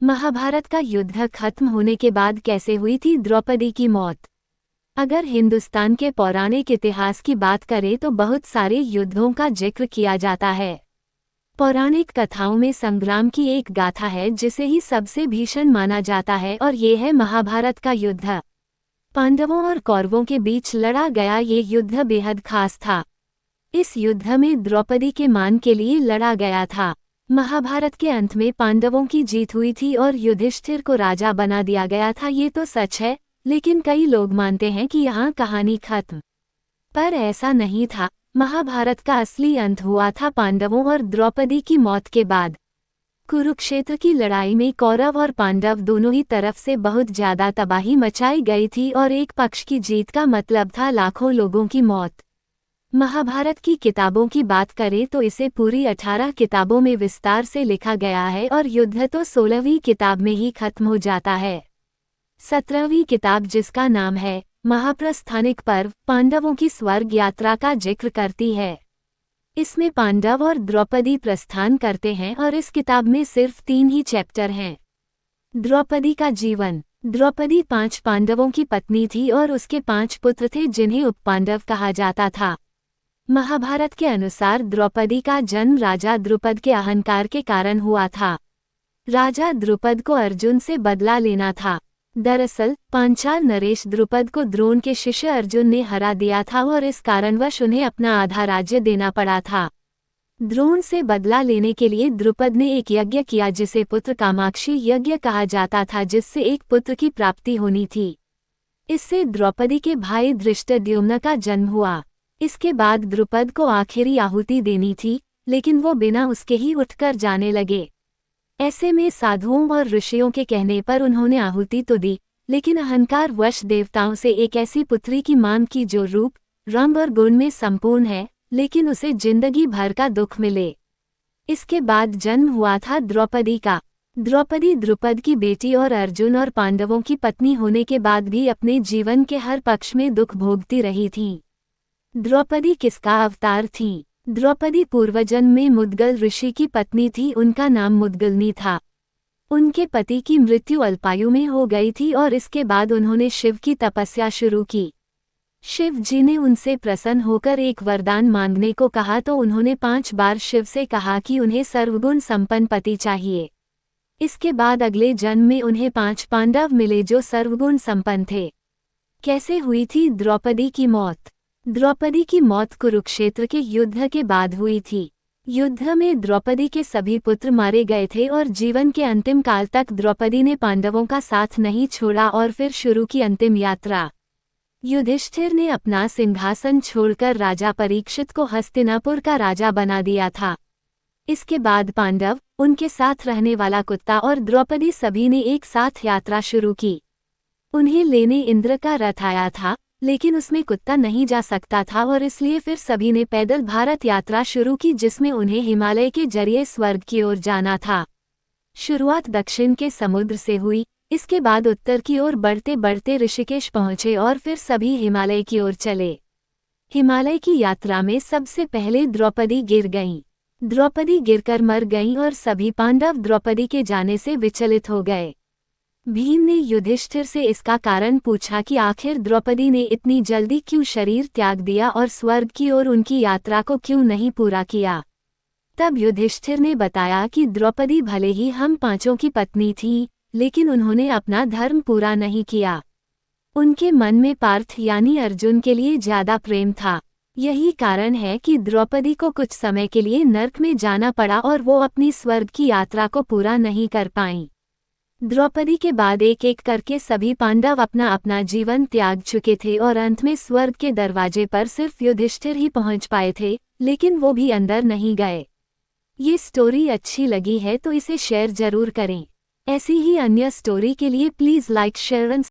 महाभारत का युद्ध खत्म होने के बाद कैसे हुई थी द्रौपदी की मौत। अगर हिंदुस्तान के पौराणिक इतिहास की बात करें तो बहुत सारे युद्धों का जिक्र किया जाता है। पौराणिक कथाओं में संग्राम की एक गाथा है जिसे ही सबसे भीषण माना जाता है और ये है महाभारत का युद्ध। पांडवों और कौरवों के बीच लड़ा गया ये युद्ध बेहद खास था। इस युद्ध में द्रौपदी के मान के लिए लड़ा गया था। महाभारत के अंत में पांडवों की जीत हुई थी और युधिष्ठिर को राजा बना दिया गया था। ये तो सच है, लेकिन कई लोग मानते हैं कि यहाँ कहानी खत्म। पर ऐसा नहीं था। महाभारत का असली अंत हुआ था पांडवों और द्रौपदी की मौत के बाद। कुरुक्षेत्र की लड़ाई में कौरव और पांडव दोनों ही तरफ से बहुत ज्यादा तबाही मचाई गई थी और एक पक्ष की जीत का मतलब था लाखों लोगों की मौत। महाभारत की किताबों की बात करें तो इसे पूरी 18 किताबों में विस्तार से लिखा गया है और युद्ध तो 16वीं किताब में ही खत्म हो जाता है। 17वीं किताब जिसका नाम है महाप्रस्थानिक पर्व पांडवों की स्वर्ग यात्रा का जिक्र करती है। इसमें पांडव और द्रौपदी प्रस्थान करते हैं और इस किताब में सिर्फ 3 ही चैप्टर हैं। द्रौपदी का जीवन। द्रौपदी 5 पांडवों की पत्नी थी और उसके 5 पुत्र थे जिन्हें उपपांडव कहा जाता था। महाभारत के अनुसार द्रौपदी का जन्म राजा द्रुपद के अहंकार के कारण हुआ था। राजा द्रुपद को अर्जुन से बदला लेना था। दरअसल पांचाल नरेश द्रुपद को द्रोण के शिष्य अर्जुन ने हरा दिया था और इस कारणवश उन्हें अपना आधा राज्य देना पड़ा था। द्रोण से बदला लेने के लिए द्रुपद ने एक यज्ञ किया जिसे पुत्र कामाक्षी यज्ञ कहा जाता था, जिससे एक पुत्र की प्राप्ति होनी थी। इससे द्रौपदी के भाई धृष्टद्युम्न का जन्म हुआ। इसके बाद द्रुपद को आखिरी आहुति देनी थी, लेकिन वो बिना उसके ही उठकर जाने लगे। ऐसे में साधुओं और ऋषियों के कहने पर उन्होंने आहुति तो दी, लेकिन अहंकार वश देवताओं से एक ऐसी पुत्री की मांग की जो रूप, रंग और गुण में संपूर्ण है, लेकिन उसे जिंदगी भर का दुख मिले। इसके बाद जन्म हुआ था द्रौपदी का। द्रौपदी द्रुपद की बेटी और अर्जुन और पांडवों की पत्नी होने के बाद भी अपने जीवन के हर पक्ष में दुख भोगती रही थीं। द्रौपदी किसका अवतार थी? द्रौपदी पूर्वजन्म में मुद्गल ऋषि की पत्नी थी। उनका नाम मुद्गलनी था। उनके पति की मृत्यु अल्पायु में हो गई थी और इसके बाद उन्होंने शिव की तपस्या शुरू की। शिव जी ने उनसे प्रसन्न होकर एक वरदान मांगने को कहा तो उन्होंने 5 बार शिव से कहा कि उन्हें सर्वगुण संपन्न पति चाहिए। इसके बाद अगले जन्म में उन्हें 5 पांडव मिले जो सर्वगुण संपन्न थे। कैसे हुई थी द्रौपदी की मौत? द्रौपदी की मौत कुरुक्षेत्र के युद्ध के बाद हुई थी। युद्ध में द्रौपदी के सभी पुत्र मारे गए थे और जीवन के अंतिम काल तक द्रौपदी ने पांडवों का साथ नहीं छोड़ा और फिर शुरू की अंतिम यात्रा। युधिष्ठिर ने अपना सिंहासन छोड़कर राजा परीक्षित को हस्तिनापुर का राजा बना दिया था। इसके बाद पांडव, उनके साथ रहने वाला कुत्ता और द्रौपदी सभी ने एक साथ यात्रा शुरू की। उन्हें लेने इंद्र का रथ आया था, लेकिन उसमें कुत्ता नहीं जा सकता था और इसलिए फिर सभी ने पैदल भारत यात्रा शुरू की जिसमें उन्हें हिमालय के जरिए स्वर्ग की ओर जाना था। शुरुआत दक्षिण के समुद्र से हुई, इसके बाद उत्तर की ओर बढ़ते बढ़ते ऋषिकेश पहुंचे और फिर सभी हिमालय की ओर चले। हिमालय की यात्रा में सबसे पहले द्रौपदी गिर गईं। द्रौपदी गिरकर मर गईं और सभी पांडव द्रौपदी के जाने से विचलित हो गए। भीम ने युधिष्ठिर से इसका कारण पूछा कि आखिर द्रौपदी ने इतनी जल्दी क्यों शरीर त्याग दिया और स्वर्ग की ओर उनकी यात्रा को क्यों नहीं पूरा किया। तब युधिष्ठिर ने बताया कि द्रौपदी भले ही हम 5 की पत्नी थी, लेकिन उन्होंने अपना धर्म पूरा नहीं किया। उनके मन में पार्थ यानी अर्जुन के लिए ज्यादा प्रेम था। यही कारण है कि द्रौपदी को कुछ समय के लिए नर्क में जाना पड़ा और वो अपनी स्वर्ग की यात्रा को पूरा नहीं कर पाईं। द्रौपदी के बाद एक एक करके सभी पांडव अपना अपना जीवन त्याग चुके थे और अंत में स्वर्ग के दरवाजे पर सिर्फ युधिष्ठिर ही पहुंच पाए थे, लेकिन वो भी अंदर नहीं गए। ये स्टोरी अच्छी लगी है तो इसे शेयर जरूर करें। ऐसी ही अन्य स्टोरी के लिए प्लीज़ लाइक शेयर एंड